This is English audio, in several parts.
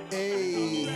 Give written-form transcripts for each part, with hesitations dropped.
Hey,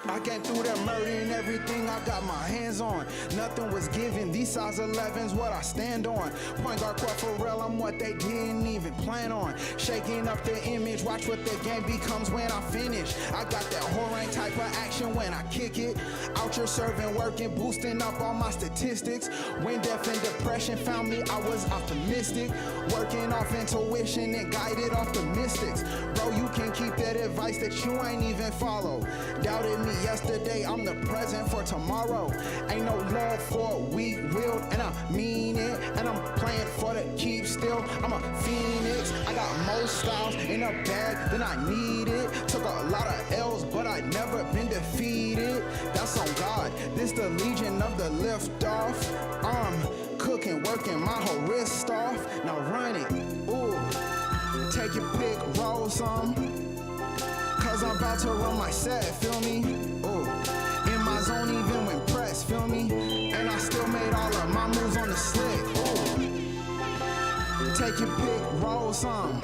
I came through that murder and everything I got my hands on. Nothing was given, these size 11's what I stand on. Point guard Crawford, I'm what they didn't even plan on. Shaking up the image, watch what the game becomes when I finish. I got that whole type of action when I kick it. Out here serving, working, boosting up all my statistics. When death and depression found me, I was optimistic. Working off intuition and guided off the mystics. Bro, you can keep that advice that you ain't even follow. Doubted me yesterday, I'm the present for tomorrow. Ain't no love for weak-willed, and I mean it. And I'm playing for the keep still. I'm a phoenix. I got more styles in a bag than I needed. Took a lot of L's, but I never been defeated. That's on God. This the legion of the lift off. I'm cooking, working my whole wrist off. Now run it. Ooh. Take your pick, roll some. Cause I'm about to run my set, feel me? Ooh. In my zone even when pressed, feel me? And I still made all of my moves on the slick. Ooh. Take your pick, roll some.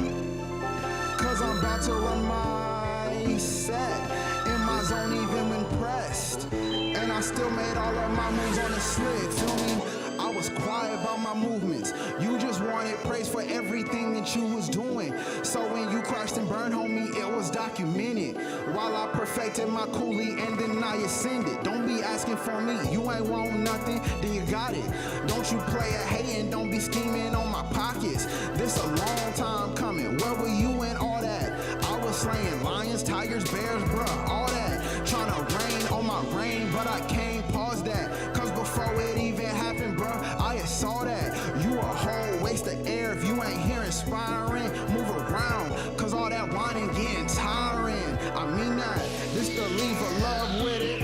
Cause I'm about to run my set. In my zone even when pressed. And I still made all of my moves on the slick, feel me? I was quiet about my movements. You just wanted praise for everything that you was doing. So when you crashed and burned, homie, it was documented. While I perfected my coolie and then I ascended. Don't be asking for me, you ain't want nothing, then you got it. Don't you play a hating, don't be scheming on my pockets. This a long time coming, where were you in all that? I was slaying lions, tigers, bears, bruh, all that. Tryna rain on my rain, but I can't pause that. Cause before it even happened, bruh, I saw that. You a whole waste of air if you ain't here inspiring. Move around, cause all that whining getting tiring. I mean that, this the leave of love with it.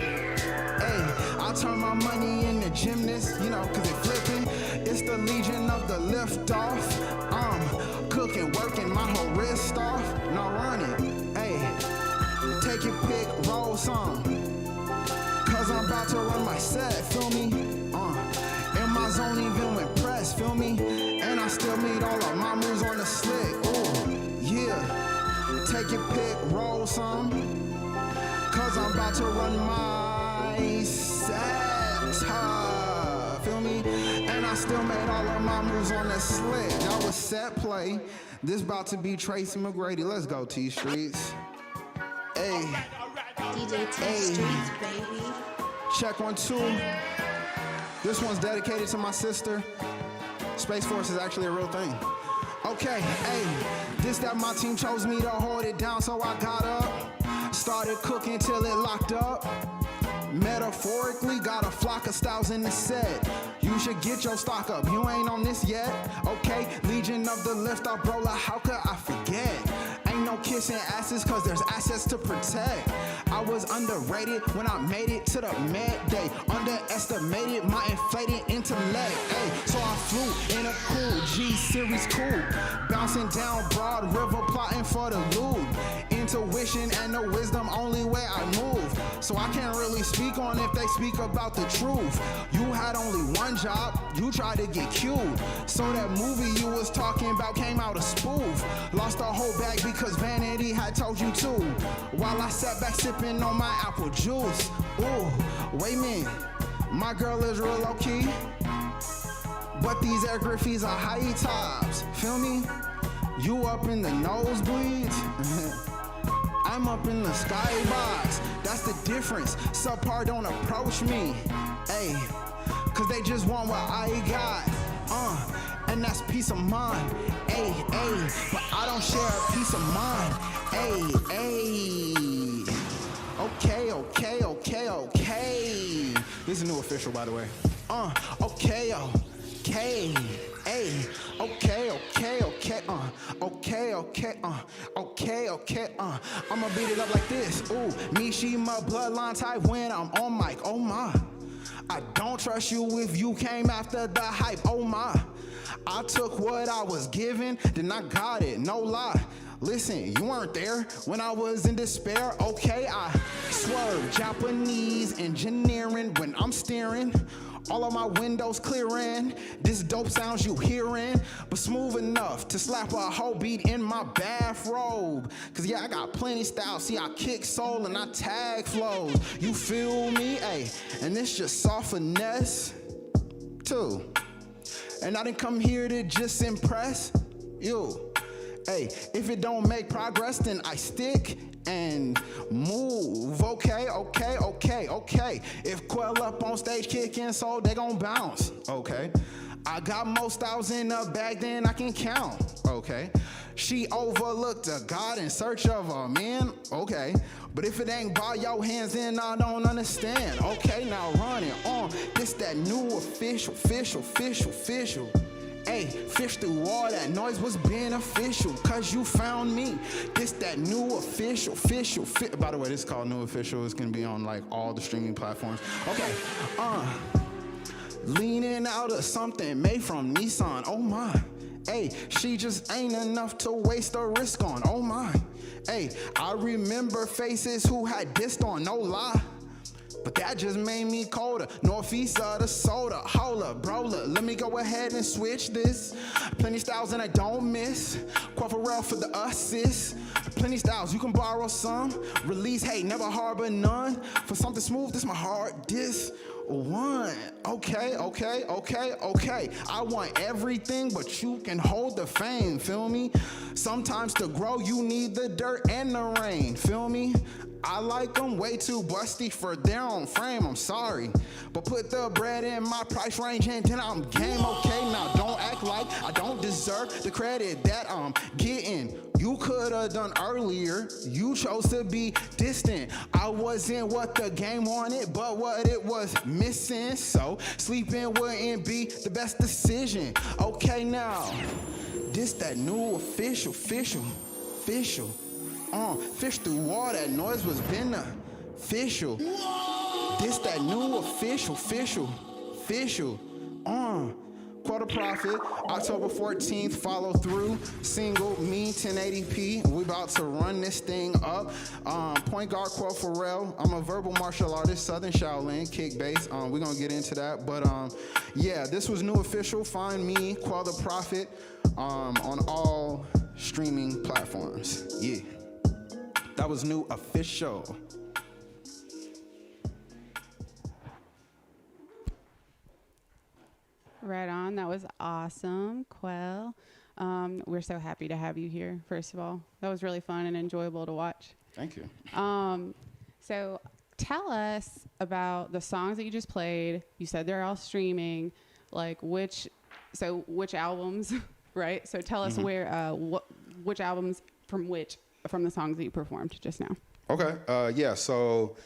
Hey, I turn my money into gymnasts, you know, cause it flipping. It's the legion of the lift off. I'm cooking, working my whole wrist off. Now run it, hey, take your pick, roll some. Cause I'm about to run my set, feel me? In my zone even when pressed, feel me? And I still made all of my moves on the slick, ooh, yeah. Take your pick, roll some. Cause I'm about to run my set, feel me? And I still made all of my moves on the slick. That was set play. This about to be Tracy McGrady. Let's go, TStreets. Hey. DJ TStreets, baby. Check 1, 2. This one's dedicated to my sister. Space Force is actually a real thing. Okay, hey, this that my team chose me to hold it down, so I got up. Started cooking till it locked up. Metaphorically, got a flock of styles in the set. You should get your stock up, you ain't on this yet. Okay, Legion of the lift off, bro, like how could I forget? Ain't no kissing asses, cause there's assets to protect. I was underrated when I made it to the med day. Underestimated my inflated intellect. Ay, so I flew in a cool G-series coupe. Bouncing down Broad River, plotting for the loot. Intuition and the wisdom, only way I move. So I can't really speak on if they speak about the truth. You had only one job, you tried to get cued. So that movie you was talking about came out a spoof. Lost the whole bag because vanity had told you to. While I sat back sipping on my apple juice. Ooh, wait a minute, my girl is real low key. But these air griffies are high tops, feel me? You up in the nosebleeds. I'm up in the skybox, that's the difference. Subpar don't approach me, ayy, cause they just want what I got, and that's peace of mind, ayy, ayy, but I don't share a peace of mind, ayy, ayy. Okay, okay, okay, okay. This is new official, by the way. Okay, okay. Hey, okay, okay, okay, okay, okay, okay, okay, I'ma beat it up like this. Ooh, me, she, my bloodline type when I'm on mic. Oh my, I don't trust you if you came after the hype. Oh my, I took what I was given, then I got it. No lie. Listen, you weren't there when I was in despair. Okay, I swerve Japanese engineering when I'm steering. All of my windows clearing. This dope sounds you hearing, but smooth enough to slap a whole beat in my bathrobe. Cause yeah, I got plenty style. See, I kick soul and I tag flows. You feel me? Ayy, and this just soft finesse too. And I didn't come here to just impress you. Hey, if it don't make progress, then I stick and move. Okay. If Quelle up on stage kicking, so they gon' bounce. Okay. I got most styles in the bag, then I can count. Okay. She overlooked a God in search of a man. Okay. But if it ain't by your hands, then I don't understand. Okay, now run it on. This that new official. Hey, fish through all that noise was beneficial, cause you found me. This that new official. By the way, this is called New Official. It's gonna be on like all the streaming platforms. Okay, leaning out of something made from Nissan. Oh my, hey, she just ain't enough to waste a risk on. Oh my, hey, I remember faces who had dissed on, no lie. But that just made me colder. Northeast of the soda. Hold up, bro, look, let me go ahead and switch this. Plenty styles and I don't miss. Crawford for the assist. Plenty styles, you can borrow some. Release hate, never harbor none. For something smooth, this my hard diss. One. Okay. I want everything, but you can hold the fame, feel me? Sometimes to grow, you need the dirt and the rain, feel me? I like them way too busty for their own frame, I'm sorry. But put the bread in my price range and then I'm game, okay? Now don't act like I don't deserve the credit that I'm getting. You could've done earlier, you chose to be distant. I wasn't what the game wanted, but what it was missing. So sleeping wouldn't be the best decision. Okay now, this that new official. Fish through all that noise was beneficial. This that new official. Quelle the Prophet, October 14th, follow through, single, me, 1080p. We about to run this thing up. Point guard, Quelle. I'm a verbal martial artist, Southern Shaolin, kick bass. We're gonna get into that, but yeah, this was New Official. Find me, Quelle the Prophet, on all streaming platforms. Yeah, that was New Official. Right on. That was awesome, Quelle. We're so happy to have you here, first of all. That was really fun and enjoyable to watch. Thank you. So tell us about the songs that you just played. You said they're all streaming. Like which albums, right? So tell us which albums from the songs that you performed just now. Okay. Yeah. So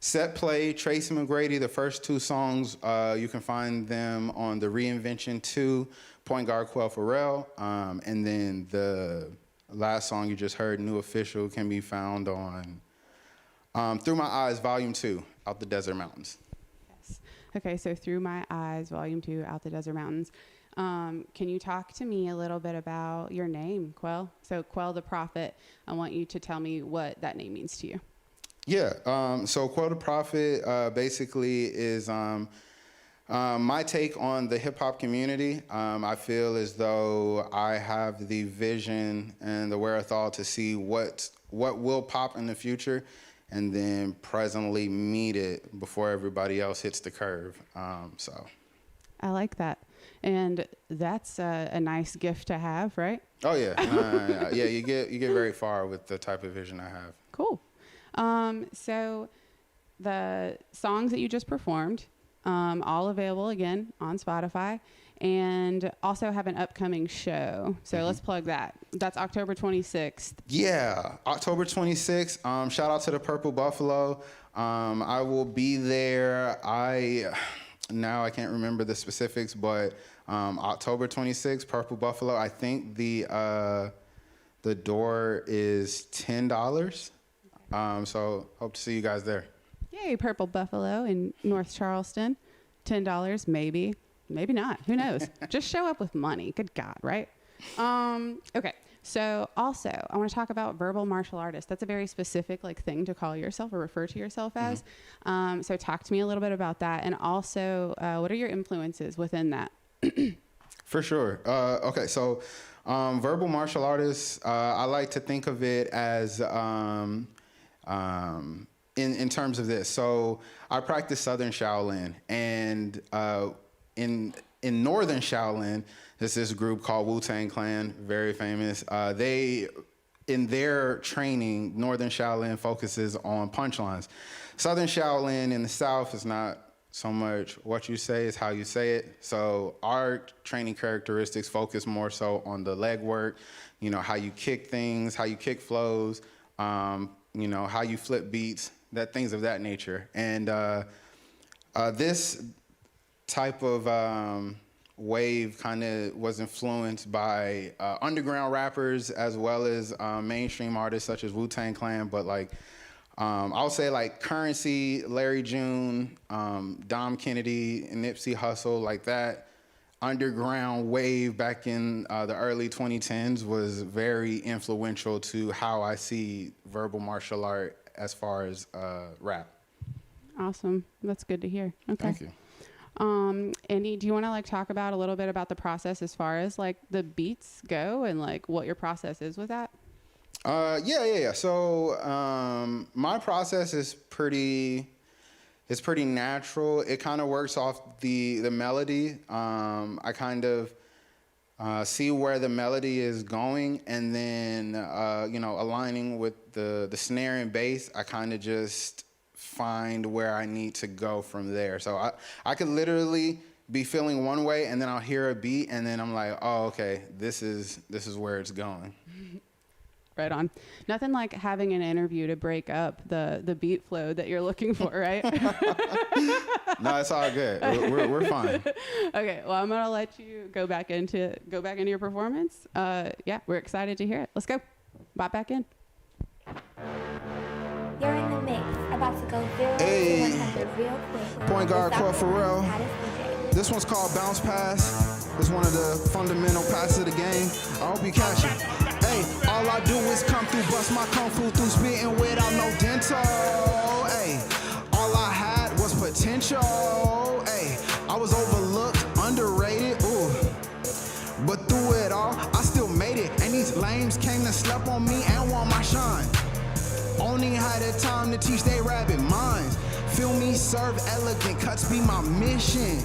Set Play, Tracy McGrady, the first two songs, you can find them on the Reinvention 2, Point Guard Quelle. And then the last song you just heard, New Official, can be found on Through My Eyes, Volume 2, Out the Desert Mountains. Yes. Okay, so Through My Eyes, Volume 2, Out the Desert Mountains. Can you talk to me a little bit about your name, Quelle? So Quelle the Prophet, I want you to tell me what that name means to you. Yeah, so Quelle the Prophet basically is my take on the hip-hop community. I feel as though I have the vision and the wherewithal to see what will pop in the future and then presently meet it before everybody else hits the curve. So I like that. And that's a nice gift to have, right? Oh, yeah. Yeah, you get very far with the type of vision I have. Cool. So the songs that you just performed, all available again on Spotify, and also have an upcoming show. So let's plug that. That's October 26th. Yeah, October 26th. Shout out to the Purple Buffalo. I will be there. Now I can't remember the specifics, but October 26th, Purple Buffalo. I think the door is $10. So hope to see you guys there. Yay, Purple Buffalo in North Charleston. $10, maybe not. Who knows? Just show up with money. Good God, right? Okay. So also, I want to talk about verbal martial artist. That's a very specific like thing to call yourself or refer to yourself as. So talk to me a little bit about that. And also, what are your influences within that? For sure. Okay, so verbal martial artists, I like to think of it as in terms of this. So I practice Southern Shaolin, and in Northern Shaolin, there's this group called Wu-Tang Clan, very famous. They, in their training, Northern Shaolin focuses on punchlines. Southern Shaolin in the South is not so much what you say, is how you say it. So our training characteristics focus more so on the leg work, you know, how you kick things, how you kick flows, you know, how you flip beats, that things of that nature. And this type of wave kind of was influenced by underground rappers as well as mainstream artists such as Wu-Tang Clan, but like I'll say like Currency, Larry June, Dom Kennedy, Nipsey Hussle, like that underground wave back in the early 2010s was very influential to how I see verbal martial art as far as rap. Awesome. That's good to hear. Okay. Thank you. Andy, do you want to like talk about a little bit about the process as far as like the beats go and like what your process is with that? Yeah. So my process is pretty natural. It kind of works off the melody. I kind of see where the melody is going, and then you know, aligning with the snare and bass, I kind of just find where I need to go from there. So I could literally be feeling one way, and then I'll hear a beat, and then I'm like, oh, okay, this is where it's going. Right on. Nothing like having an interview to break up the beat flow that you're looking for, right? No, it's all good. We're fine. Okay, well, I'm gonna let you go back into your performance. Yeah, we're excited to hear it. Let's go. Bop back in. You're in the mix, about to go 0 Hey. to 100 real quick. Point guard Crawford. This one's called Bounce Pass. It's one of the fundamental passes of the game. I hope you catch it. Hey, all I do is come through, bust my kung fu through spitting without no dental. Hey, all I had was potential. Hey, I was overlooked, underrated. Ooh. But through it all, I still made it. And these lames came to slap on me and want my shine. Only had the time to teach they rabbit minds. Feel me, serve elegant cuts be my mission.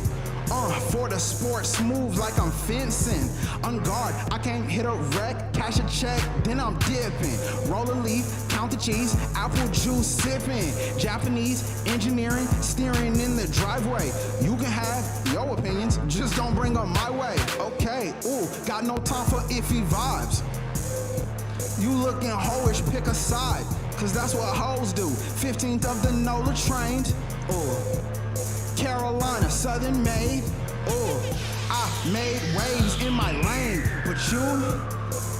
For the sport, smooth like I'm fencing. On guard, I can't hit a wreck, cash a check, then I'm dipping. Roll a leaf, count the cheese, apple juice sipping. Japanese engineering, steering in the driveway. You can have your opinions, just don't bring them my way. Okay, ooh, got no time for iffy vibes. You looking hoish, pick a side, cause that's what hoes do. 15th of the NOLA trained, ooh. Carolina, Southern made, ooh. I made waves in my lane, but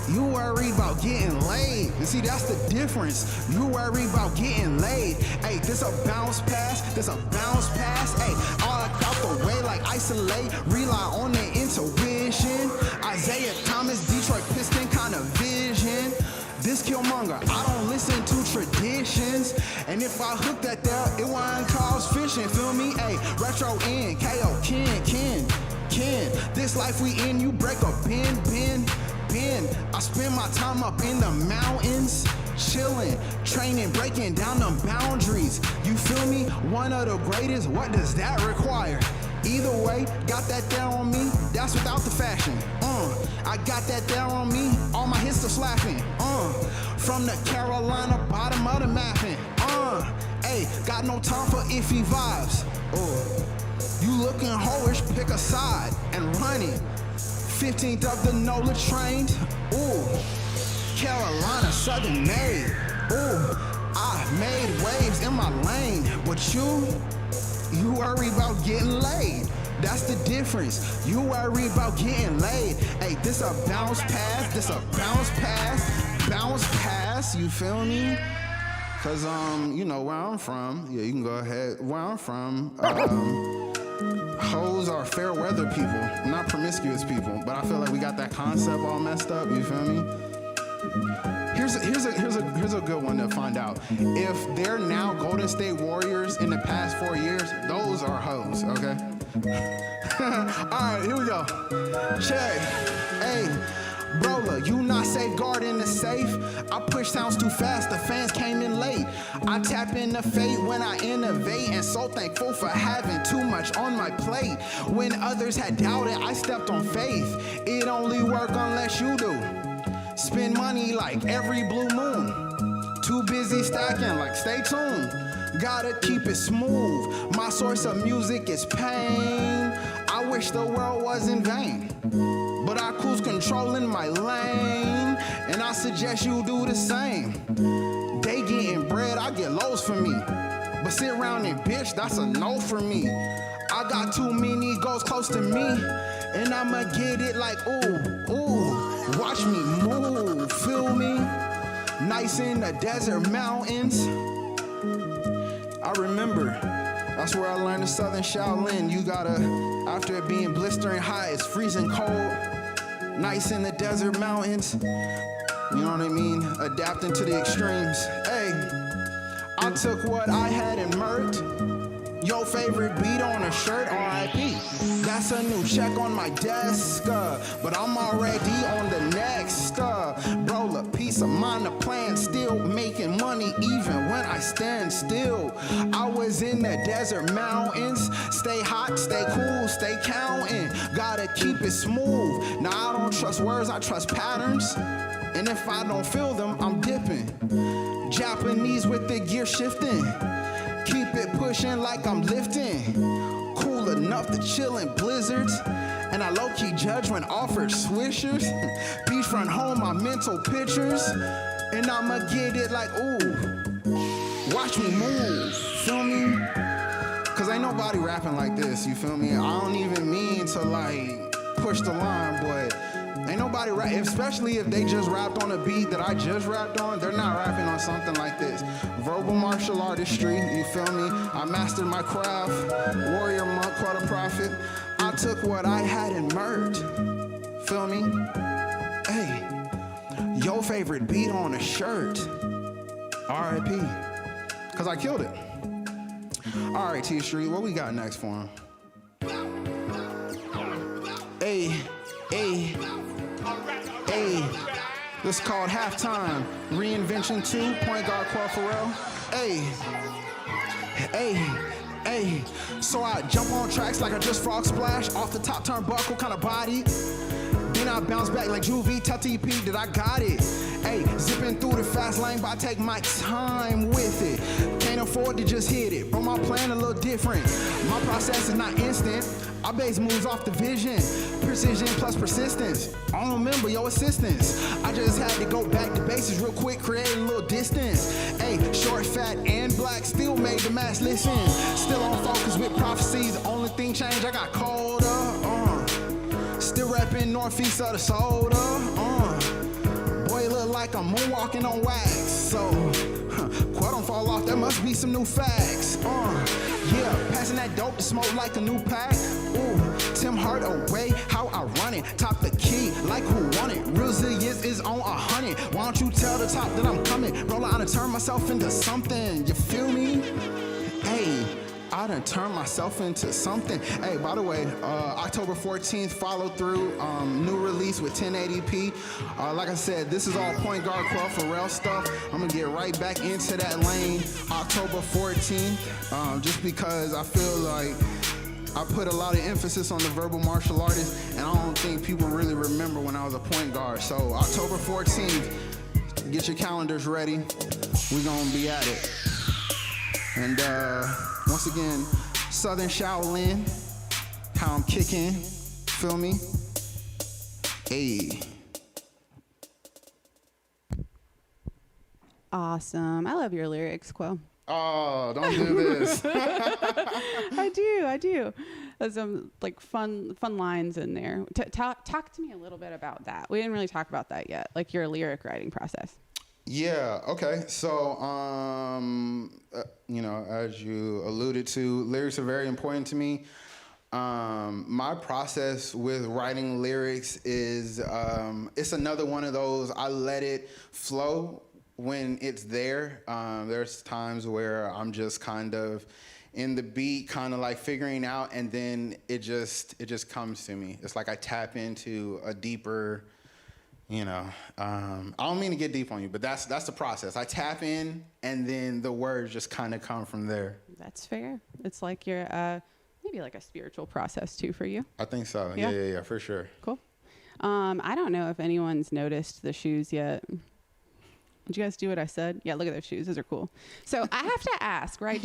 you worried about getting laid. And see, that's the difference. You worried about getting laid. Hey, this a bounce pass, Hey, all out the way like isolate, rely on the intuition. Isaiah Thomas, Detroit Piston kind of vision. This Killmonger, I don't listen to traditions. And if I hooked at there, it wasn't cause fishing, feel me? Hey, retro in, KO, Ken. This life we in, you break a pin. I spend my time up in the mountains, chillin', training, breaking down them boundaries. You feel me? One of the greatest, what does that require? Either way, got that there on me, that's without the fashion. I got that there on me, all my hits are slapping. From the Carolina, bottom of the mapping. Hey, got no time for iffy vibes. You looking hoish, pick a side and run it. 15th of the NOLA trained. Ooh, Carolina, Southern made. Ooh, I made waves in my lane, but you worry about getting laid. That's the difference. You worry about getting laid. Hey, this a bounce pass, you feel me? Cause you know where I'm from. Yeah, you can go ahead. Where I'm from, hoes are fair weather people, not promiscuous people. But I feel like we got that concept all messed up, you feel me? Here's a good one to find out. If they're now Golden State Warriors in the past 4 years, those are hoes, okay? All right, here we go. Check. Hey, Brola, you not safeguarding the safe. I push sounds too fast, the fans came in late. I tap into fate when I innovate, and so thankful for having too much on my plate. When others had doubted, I stepped on faith. It only work unless you do. Spend money like every blue moon. Too busy stacking, like stay tuned. Gotta keep it smooth. My source of music is pain. I wish the world was in vain, but I cruise controlling my lane, and I suggest you do the same. They getting bread, I get lows for me, but sit around and bitch, that's a no for me. I got too many goals close to me, and I'ma get it like ooh, ooh. Watch me move, feel me? Nice in the desert mountains. I remember, that's where I learned the Southern Shaolin. You gotta, after it being blistering hot, it's freezing cold. Nice in the desert mountains. You know what I mean? Adapting to the extremes. Hey, I took what I had and murked. Your favorite beat on a shirt, R.I.P. That's a new check on my desk, but I'm already on the next. Bro, a piece of mind, the plan, still making money even when I stand still. I was in the desert mountains, stay hot, stay cool, stay counting. Gotta keep it smooth. Now I don't trust words, I trust patterns. And if I don't feel them, I'm dipping. Japanese with the gear shifting. Keep it pushing like I'm lifting. Cool enough to chill in blizzards. And I low-key judge when offered swishers. Beachfront home, my mental pictures. And I'ma get it like, ooh. Watch me move, feel me? Cause ain't nobody rapping like this, you feel me? I don't even mean to like push the line, but ain't nobody rap, especially if they just rapped on a beat that I just rapped on, they're not rapping on something like this. Verbal martial artistry, you feel me? I mastered my craft, warrior monk, Quelle the Prophet. I took what I had and merged, feel me? Hey, your favorite beat on a shirt, R.I.P. Cause I killed it. All right, TStreets, what we got next for him? Hey, hey. Hey, this is called Halftime. Reinvention 2, point guard Crawford. Hey, hey, hey. So I jump on tracks like I just frog splash off the top turnbuckle, kind of body. Then I bounce back like Juvie, tell TP that I got it. Hey, zipping through the fast lane, but I take my time with it. Can't afford to just hit it, but my plan a little different. My process is not instant. I base moves off the vision, precision plus persistence. I don't remember your assistance. I just had to go back to basics real quick, create a little distance. Hey, short, fat, and black, still made the mass listen. Still on focus with prophecies, the only thing changed, I got colder. Still repping northeast of the soda. Boy, look like I'm moonwalking on wax. So, quote don't fall off, there must be some new facts. Yeah, passing that dope to smoke like a new pack. Ooh, Tim Hardaway, how I run it. Top the key, like who want it. Resilience is on 100. Why don't you tell the top that I'm coming? Roll out and turn myself into something. You feel me? Hey, I done turned myself into something. Hey, by the way, October 14th, follow through, new release with 1080p. Like I said, this is all point guard Crawford stuff. I'm gonna get right back into that lane October 14th, just because I feel like I put a lot of emphasis on the verbal martial artist, and I don't think people really remember when I was a point guard. So October 14th, get your calendars ready. We're gonna be at it. And once again, Southern Shaolin, how I'm kicking, feel me? Hey. Awesome. I love your lyrics, Quelle. Oh, don't do this. I do. There's some like fun lines in there. Talk to me a little bit about that. We didn't really talk about that yet, like your lyric writing process. Yeah, okay. So, you know, as you alluded to, lyrics are very important to me. My process with writing lyrics is it's another one of those, I let it flow when it's there. There's times where I'm just kind of in the beat, kind of like figuring out, and then it just comes to me. It's like I tap into a deeper, I don't mean to get deep on you, but that's the process. I tap in, and then the words just kind of come from there. That's fair. It's like you're maybe like a spiritual process too for you. I think so. Yeah, for sure. Cool. I don't know if anyone's noticed the shoes yet. Did you guys do what I said? Yeah, look at those shoes. Those are cool. So I have to ask, right?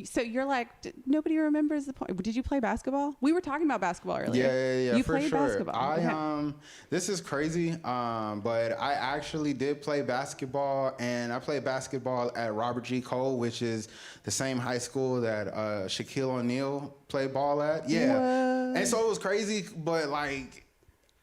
So you're like, nobody remembers the point. Did you play basketball? We were talking about basketball earlier. Yeah. You for played sure. basketball. This is crazy, but I actually did play basketball, and I played basketball at Robert G. Cole, which is the same high school that Shaquille O'Neal played ball at. Yeah. What? And so it was crazy, but like,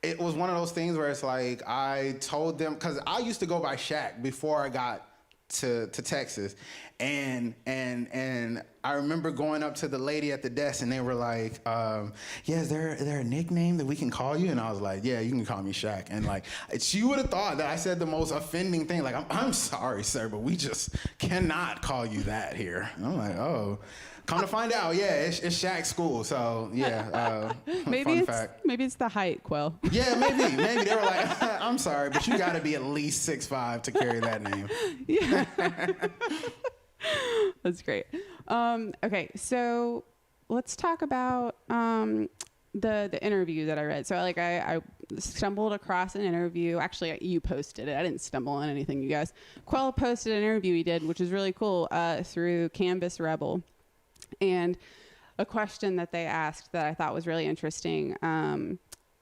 it was one of those things where it's like I told them, because I used to go by Shaq before I got to Texas, and I remember going up to the lady at the desk, and they were like, "Yeah, is there a nickname that we can call you?" And I was like, "Yeah, you can call me Shaq." And like, she would have thought that I said the most offending thing, like, "I'm sorry, sir, but we just cannot call you that here." And I'm like, "Oh." Come to find out, yeah, it's Shaq's school, so yeah. maybe fun fact. Maybe it's the height, Quelle. Yeah, maybe they were like, "I'm sorry, but you got to be at least 6'5" to carry that name." Yeah, that's great. Okay, so let's talk about the interview that I read. So like I stumbled across an interview. Actually, you posted it. I didn't stumble on anything, you guys. Quelle posted an interview he did, which is really cool, through Canvas Rebel. And a question that they asked that I thought was really interesting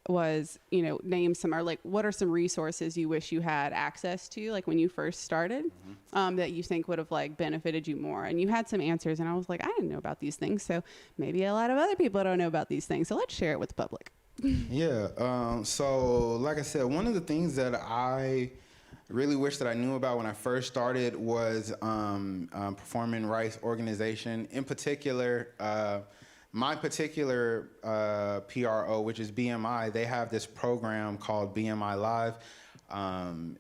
was, name some, or like, what are some resources you wish you had access to, like when you first started, that you think would have like benefited you more? And you had some answers, and I was like, I didn't know about these things, so maybe a lot of other people don't know about these things. So let's share it with the public. Yeah. So like I said, one of the things that I really wish that I knew about when I first started was performing rights organization. In particular, my particular PRO, which is BMI, they have this program called BMI Live.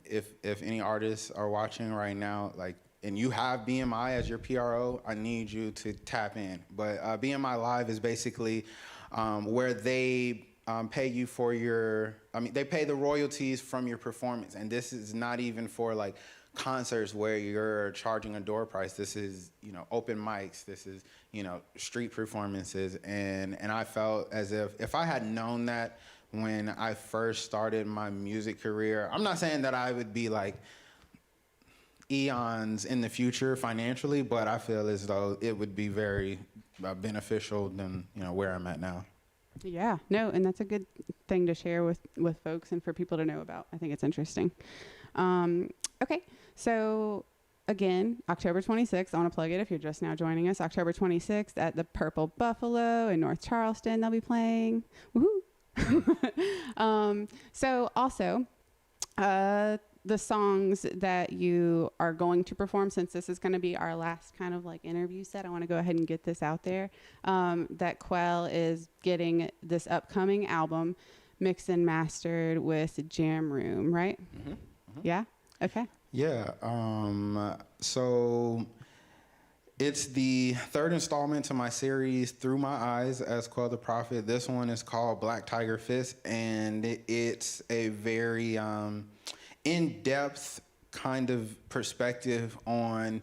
If any artists are watching right now, like, and you have BMI as your PRO, I need you to tap in. But BMI Live is basically where they pay you for they pay the royalties from your performance. And this is not even for like concerts where you're charging a door price. This is, open mics. This is, street performances. And I felt as if I had known that when I first started my music career, I'm not saying that I would be like eons in the future financially, but I feel as though it would be very beneficial than, where I'm at now. Yeah, no, and that's a good thing to share with folks and for people to know about. I think it's interesting. Okay, so again, October 26th, I want to plug it if you're just now joining us. October 26th at the Purple Buffalo in North Charleston, they'll be playing. Woohoo! So also, the songs that you are going to perform, since this is going to be our last kind of like interview set, I want to go ahead and get this out there, that Quelle is getting this upcoming album mixed and mastered with Jam Room, right? Mm-hmm. Yeah? Okay. Yeah. So it's the third installment to my series, Through My Eyes, as Quelle the Prophet. This one is called Black Tiger Fist, and it's a very in-depth kind of perspective on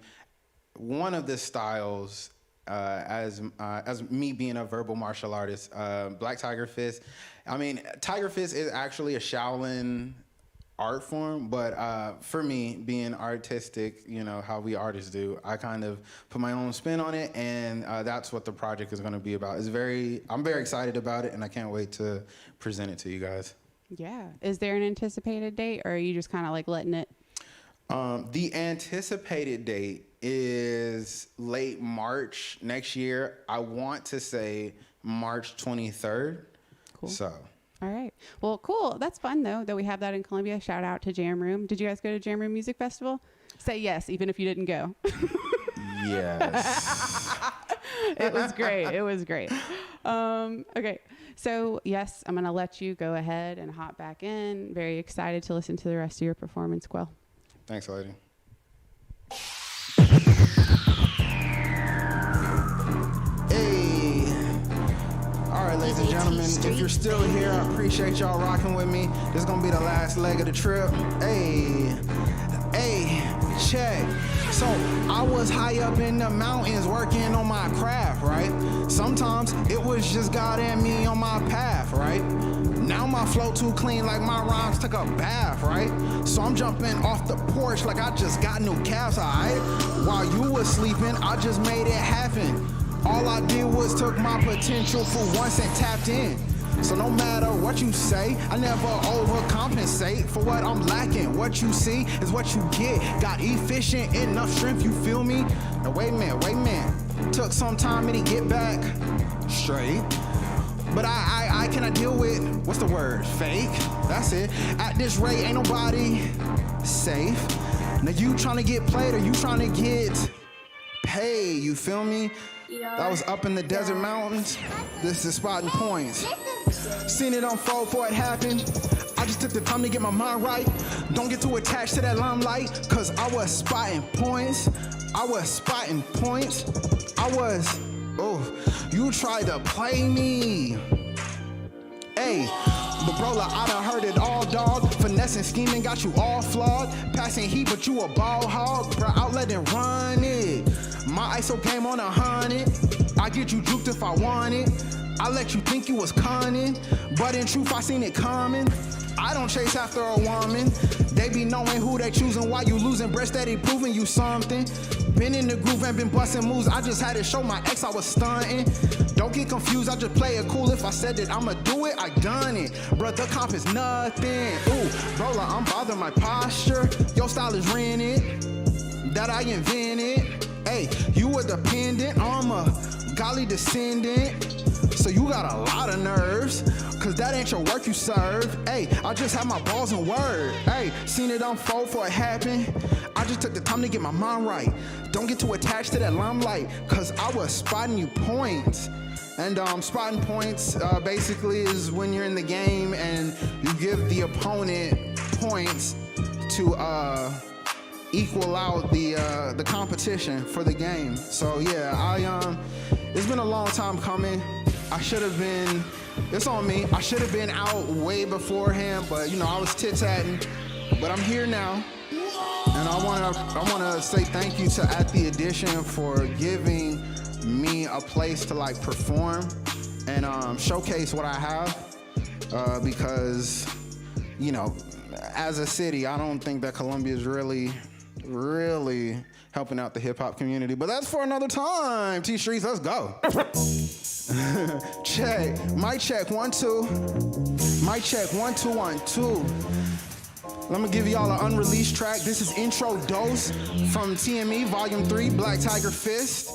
one of the styles, as me being a verbal martial artist. Black Tiger Fist. I mean, Tiger Fist is actually a Shaolin art form, but for me, being artistic, how we artists do, I kind of put my own spin on it, and that's what the project is going to be about. I'm very excited about it, and I can't wait to present it to you guys. Yeah. Is there an anticipated date, or are you just kind of like letting it? The anticipated date is late March next year. I want to say March 23rd. Cool. So. All right. Well, cool. That's fun, though, that we have that in Columbia. Shout out to Jam Room. Did you guys go to Jam Room Music Festival? Say yes, even if you didn't go. Yes. It was great. It was great. Okay. So, yes, I'm going to let you go ahead and hop back in. Very excited to listen to the rest of your performance, Quelle. Thanks, lady. Hey. All right, ladies and gentlemen, if you're still here, I appreciate y'all rocking with me. This is going to be the last leg of the trip. Hey. Check. So I was high up in the mountains working on my craft, right? Sometimes it was just God and me on my path, right? Now my flow too clean like my rhymes took a bath, right? So I'm jumping off the porch like I just got new calves, alright? While you was sleeping, I just made it happen. All I did was took my potential for once and tapped in. So no matter what you say, I never overcompensate for what I'm lacking. What you see is what you get. Got efficient enough strength, you feel me? Now wait a minute. Took some time to get back straight. But I cannot deal with, what's the word? Fake? That's it. At this rate, ain't nobody safe. Now you trying to get played or you trying to get paid, you feel me? That was up in the desert mountains. This is Spottin Points. Seen it unfold before it happened. I just took the time to get my mind right. Don't get too attached to that limelight, cause I was spotting points. You tried to play me. Hey, but bro, like, I done heard it all, dog. Finessing, scheming, got you all flawed. Passing heat, but you a ball hog. Bro, outlet and run it. My ISO game on 100. I get you juked if I want it. I let you think you was cunning, but in truth I seen it coming. I don't chase after a woman. They be knowing who they choosing while you losing. Breast steady proving you something. Been in the groove and been busting moves. I just had to show my ex I was stunting. Don't get confused, I just play it cool. If I said that I'ma do it, I done it. Bruh, the comp is nothing. Ooh, bro, like, I'm bothering my posture. Your style is rented, that I invented. Hey, you a dependent, I'm a golly descendant. So you got a lot of nerves, cause that ain't your work you serve. Hey, I just have my balls and word. Hey, seen it unfold before it happened. I just took the time to get my mind right. Don't get too attached to that limelight, cause I was spotting you points. And spotting points basically is when you're in the game and you give the opponent points to equal out the competition for the game. So yeah, it's been a long time coming. I should have been, it's on me, I should have been out way beforehand, but you know, I was tit-tatting, but I'm here now. And I wanna say thank you to At The Edition for giving me a place to like perform and showcase what I have, because, you know, as a city, I don't think that Columbia is really helping out the hip hop community, but that's for another time. TStreets, let's go. Check, mic check, 1 2. Mic check, 1 2 1 2. Let me give y'all an unreleased track. This is Intro Dose from TME Volume 3, Black Tiger Fist.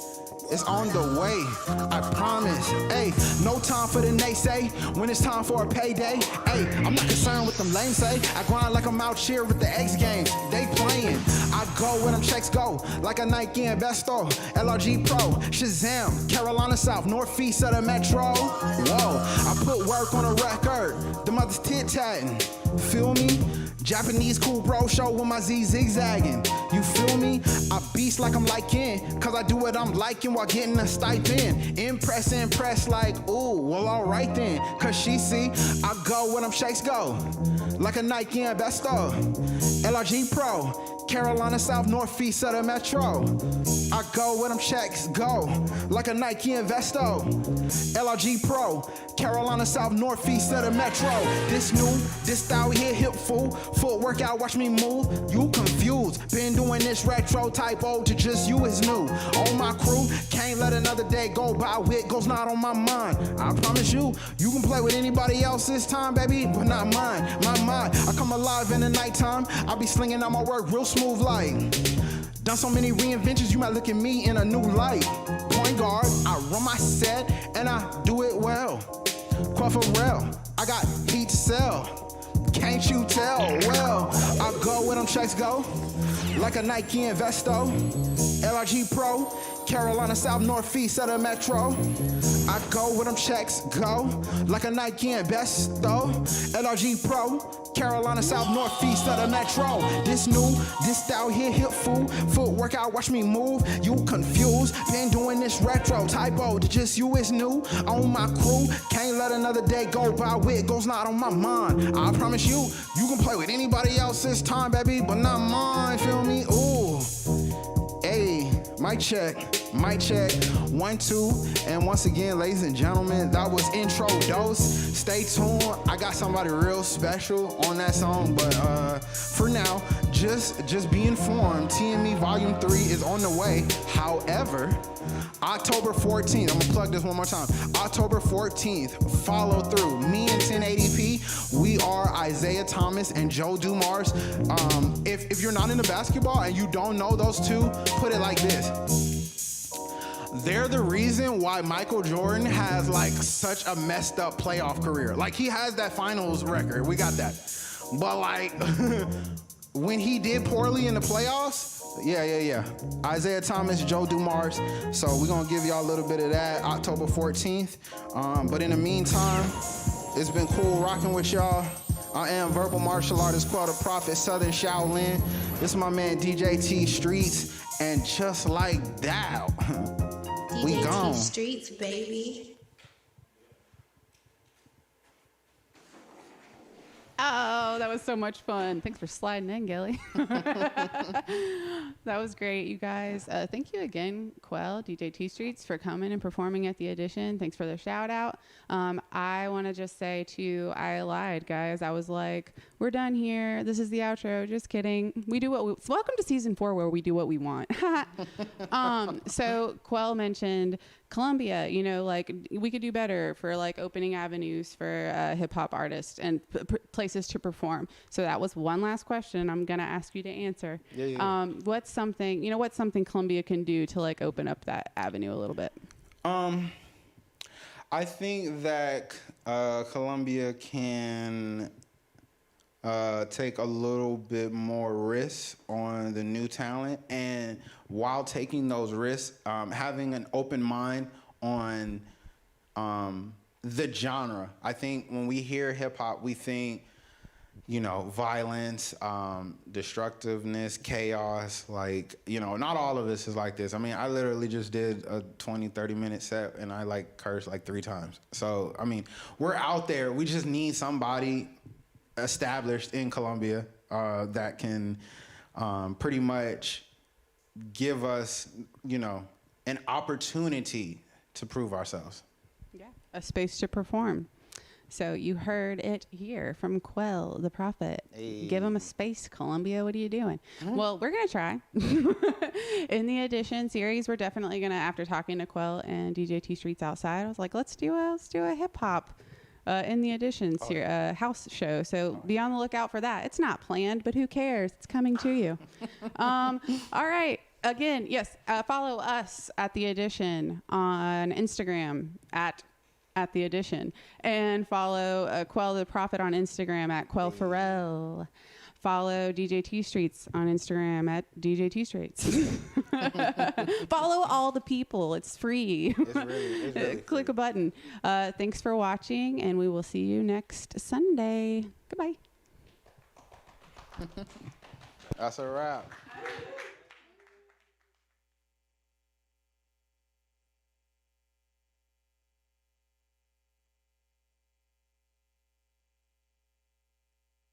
It's on the way, I promise. Hey, no time for the naysay when it's time for a payday. Hey, I'm not concerned with them lame say. I grind like I'm out here with the X Games. They playing. I go where them checks go, like a Nike and Besto, LRG Pro, Shazam, Carolina South, northeast of the metro. Whoa, I put work on a record. The mother's tit-tatting. Feel me? Japanese cool bro show with my Z zigzagging. You feel me? I beast like I'm liking, cause I do what I'm liking while getting a stipend. Impress like, ooh, well alright then. Cause she see, I go where them shakes go, like a Nike and Besto, LRG Pro, Carolina South, northeast of the metro. I go where them checks go, like a Nike and Vesto, LRG Pro, Carolina South, northeast of the metro. This new, this style here, hip fool. Foot workout, watch me move. You confused. Been doing this retro type old to just you is new. On my crew, can't let another day go by. Wit goes not on my mind. I promise you, you can play with anybody else this time, baby, but not mine. My mind, I come alive in the nighttime. I be slinging out my work real smooth like. Done so many reinventions, you might look at me in a new light. Point guard, I run my set and I do it well. Crawford real, I got heat to sell. Can't you tell? Well, I go where them checks go, like a Nike and Vesto, LRG Pro, Carolina South Northeast of the metro. I go where them checks go, like a Nike and Besto. LRG Pro, Carolina South Northeast of the metro. This new, this style here, hip fool. Footwork out, watch me move. You confused, been doing this retro. Typo, to just you is new. On my crew, can't let another day go by with goals not on my mind. I promise you, you can play with anybody else's time, baby, but not mine, feel me? Ooh. Hey, mic check, 1, 2, and once again, ladies and gentlemen, that was intro dose. Stay tuned, I got somebody real special on that song, but for now, just be informed, TME Volume 3 is on the way. However, October 14th, I'm gonna plug this one more time. October 14th, follow through. Me and 1080p, we are Isaiah Thomas and Joe Dumars. If you're not into basketball and you don't know those two, put it like this. They're the reason why Michael Jordan has like such a messed up playoff career. Like he has that finals record, we got that. But like, when he did poorly in the playoffs, yeah. Isaiah Thomas, Joe Dumars. So we're gonna give y'all a little bit of that October 14th. But in the meantime, it's been cool rocking with y'all. I am verbal martial artist, Quelle the Prophet, Southern Shaolin. This is my man DJ TStreets. And just like that, we gone. DJ TStreets, baby. Oh, that was so much fun. Thanks for sliding in, Gilly. That was great, you guys. Thank you again, Quelle, DJ TStreets, for coming and performing at the Edition. Thanks for the shout out. I want to just say too, I lied, guys. I was like, we're done here. This is the outro. Just kidding. We do what we, welcome to season 4 where we do what we want. So Quelle mentioned Columbia, you know, like we could do better for like opening avenues for hip hop artists and places to perform. So that was one last question I'm going to ask you to answer. Yeah. What's something Columbia can do to like open up that avenue a little bit? I think that Columbia can take a little bit more risks on the new talent, and while taking those risks, having an open mind on the genre. I think when we hear hip hop, we think, you know, violence, destructiveness, chaos, like, you know, not all of this is like this. I mean, I literally just did a 20-30 minute set and I like cursed like 3 times. So, I mean, we're out there. We just need somebody established in Columbia that can pretty much give us, you know, an opportunity to prove ourselves. Yeah, a space to perform. So you heard it here from Quelle the Prophet. Hey. Give him a space, Columbia. What are you doing? Mm-hmm. Well, we're going to try. In the Edition series, we're definitely going to, after talking to Quelle and DJ TStreets outside, I was like, let's do a hip hop in the Edition house show. So be on the lookout for that. It's not planned, but who cares? It's coming to you. All right. Again, yes, follow us at the Edition on Instagram at the Edition, and follow Quelle the Prophet on Instagram at Quelle Pharrell. Follow DJ TStreets on Instagram at DJ TStreets. Follow all the people. It's free. It's really click a button. Thanks for watching, and we will see you next Sunday. Goodbye. That's a wrap.